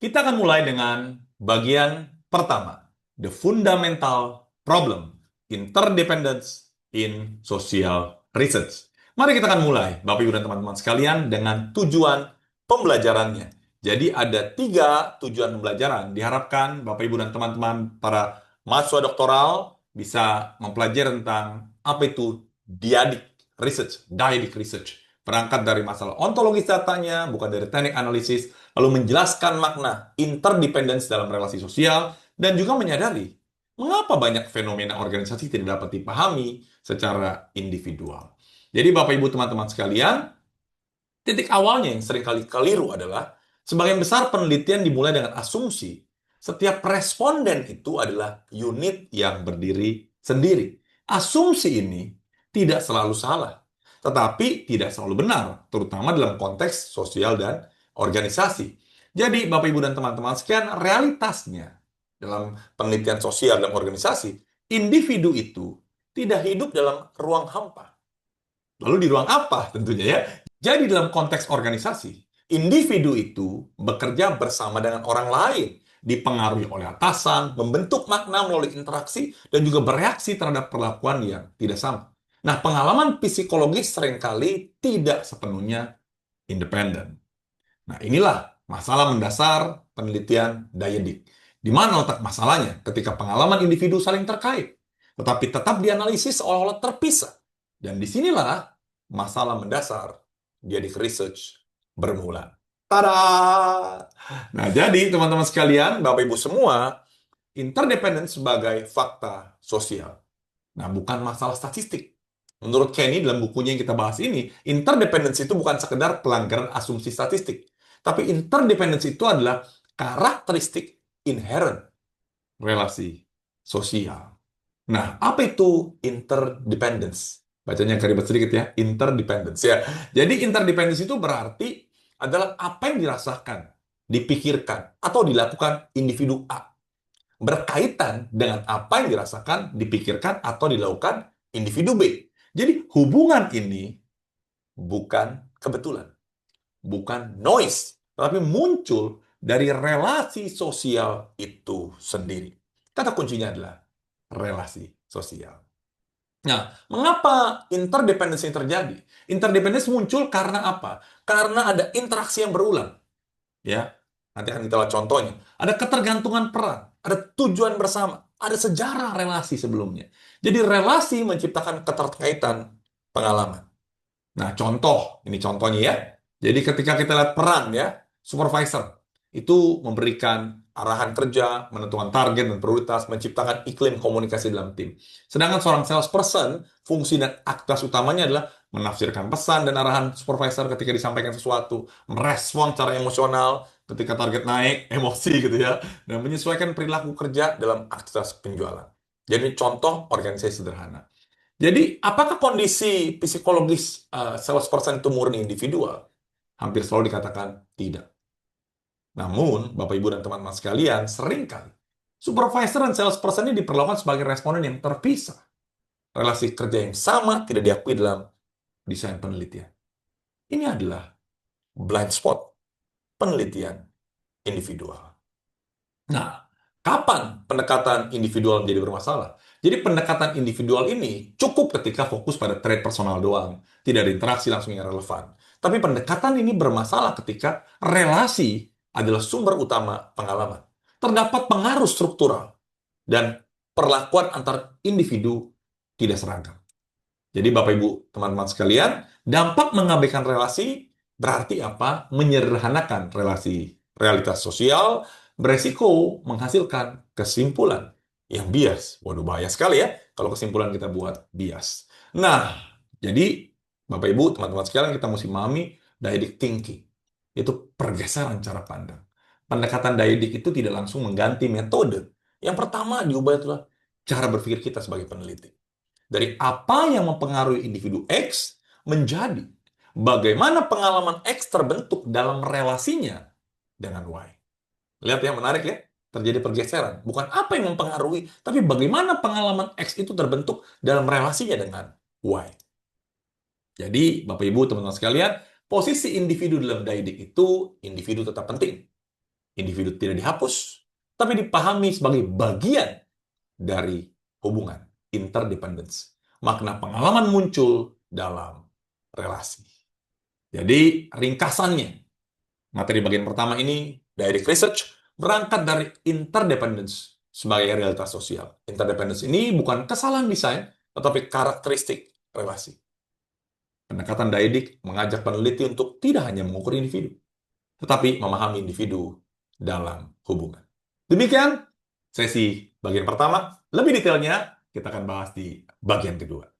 Kita akan mulai dengan bagian pertama, the fundamental problem, interdependence in social research. Mari kita akan mulai, Bapak Ibu dan teman-teman sekalian, dengan tujuan pembelajarannya. Jadi ada 3 tujuan pembelajaran. Diharapkan Bapak Ibu dan teman-teman para mahasiswa doktoral bisa mempelajari tentang apa itu dyadic research. Berangkat dari masalah ontologis datanya, bukan dari teknik analisis, lalu menjelaskan makna interdependence dalam relasi sosial, dan juga menyadari mengapa banyak fenomena organisasi tidak dapat dipahami secara individual. Jadi Bapak Ibu teman-teman sekalian, titik awalnya yang seringkali keliru adalah sebagian besar penelitian dimulai dengan asumsi setiap responden itu adalah unit yang berdiri sendiri. Asumsi ini tidak selalu salah, tetapi tidak selalu benar, terutama dalam konteks sosial dan organisasi. Jadi, Bapak, Ibu, dan teman-teman sekian, realitasnya dalam penelitian sosial dan organisasi, individu itu tidak hidup dalam ruang hampa. Lalu di ruang apa tentunya ya? Jadi dalam konteks organisasi, individu itu bekerja bersama dengan orang lain, dipengaruhi oleh atasan, membentuk makna melalui interaksi, dan juga bereaksi terhadap perlakuan yang tidak sama. Nah, pengalaman psikologis seringkali tidak sepenuhnya independen. Nah, inilah masalah mendasar penelitian Dyadic. Di mana letak masalahnya ketika pengalaman individu saling terkait, tetapi tetap dianalisis seolah-olah terpisah. Dan disinilah masalah mendasar Dyadic Research bermula. Tada! Nah, jadi teman-teman sekalian, Bapak Ibu semua, interdependence sebagai fakta sosial. Nah, bukan masalah statistik. Menurut Kenny dalam bukunya yang kita bahas ini, interdependence itu bukan sekedar pelanggaran asumsi statistik. Tapi interdependence itu adalah karakteristik inherent relasi sosial. Nah, apa itu interdependence? Bacanya agak ribet sedikit ya, interdependence ya. Jadi interdependence itu berarti adalah apa yang dirasakan, dipikirkan, atau dilakukan individu A berkaitan dengan apa yang dirasakan, dipikirkan, atau dilakukan individu B. Jadi hubungan ini bukan kebetulan, bukan noise, tapi muncul dari relasi sosial itu sendiri. Kata kuncinya adalah relasi sosial. Nah, mengapa interdependensi terjadi? Interdependensi muncul karena apa? Karena ada interaksi yang berulang. Ya, nanti akan kita lihat contohnya. Ada ketergantungan peran, ada tujuan bersama, ada sejarah relasi sebelumnya. Jadi relasi menciptakan keterkaitan pengalaman. Nah, contoh, ini contohnya ya. Jadi ketika kita lihat peran ya, supervisor itu memberikan arahan kerja, menentukan target dan prioritas, menciptakan iklim komunikasi dalam tim. Sedangkan seorang salesperson, fungsi dan aktivitas utamanya adalah menafsirkan pesan dan arahan supervisor ketika disampaikan sesuatu, merespon secara emosional ketika target naik, emosi gitu ya, dan menyesuaikan perilaku kerja dalam aktivitas penjualan. Jadi contoh organisasi sederhana. Jadi, apakah kondisi psikologis salesperson itu murni individual? Hampir selalu dikatakan tidak. Namun, Bapak, Ibu, dan teman-teman sekalian, seringkali supervisor dan salesperson ini diperlakukan sebagai responden yang terpisah. Relasi kerja yang sama tidak diakui dalam desain penelitian. Ini adalah blind spot penelitian individual. Nah, kapan pendekatan individual menjadi bermasalah? Jadi pendekatan individual ini cukup ketika fokus pada trait personal doang, tidak ada interaksi langsung yang relevan. Tapi pendekatan ini bermasalah ketika relasi adalah sumber utama pengalaman. Terdapat pengaruh struktural dan perlakuan antar individu tidak seragam. Jadi Bapak Ibu, teman-teman sekalian, dampak mengabaikan relasi berarti apa? Menyederhanakan relasi. Realitas sosial beresiko menghasilkan kesimpulan yang bias. Waduh, bahaya sekali ya kalau kesimpulan kita buat bias. Nah, jadi Bapak Ibu, teman-teman sekalian, kita mesti memahami dyadic thinking. Itu pergeseran cara pandang. Pendekatan dyadic itu tidak langsung mengganti metode. Yang pertama diubah itulah cara berpikir kita sebagai peneliti. Dari apa yang mempengaruhi individu X menjadi bagaimana pengalaman X terbentuk dalam relasinya dengan Y. Lihat ya, menarik ya. Terjadi pergeseran. Bukan apa yang mempengaruhi, tapi bagaimana pengalaman X itu terbentuk dalam relasinya dengan Y. Jadi, Bapak Ibu, teman-teman sekalian, posisi individu dalam dyadic itu, individu tetap penting. Individu tidak dihapus, tapi dipahami sebagai bagian dari hubungan, interdependence. Makna pengalaman muncul dalam relasi. Jadi, ringkasannya, materi bagian pertama ini, direct research, berangkat dari interdependence sebagai realitas sosial. Interdependence ini bukan kesalahan desain, tetapi karakteristik relasi. Pendekatan Daidik mengajak peneliti untuk tidak hanya mengukur individu, tetapi memahami individu dalam hubungan. Demikian sesi bagian pertama. Lebih detailnya kita akan bahas di bagian kedua.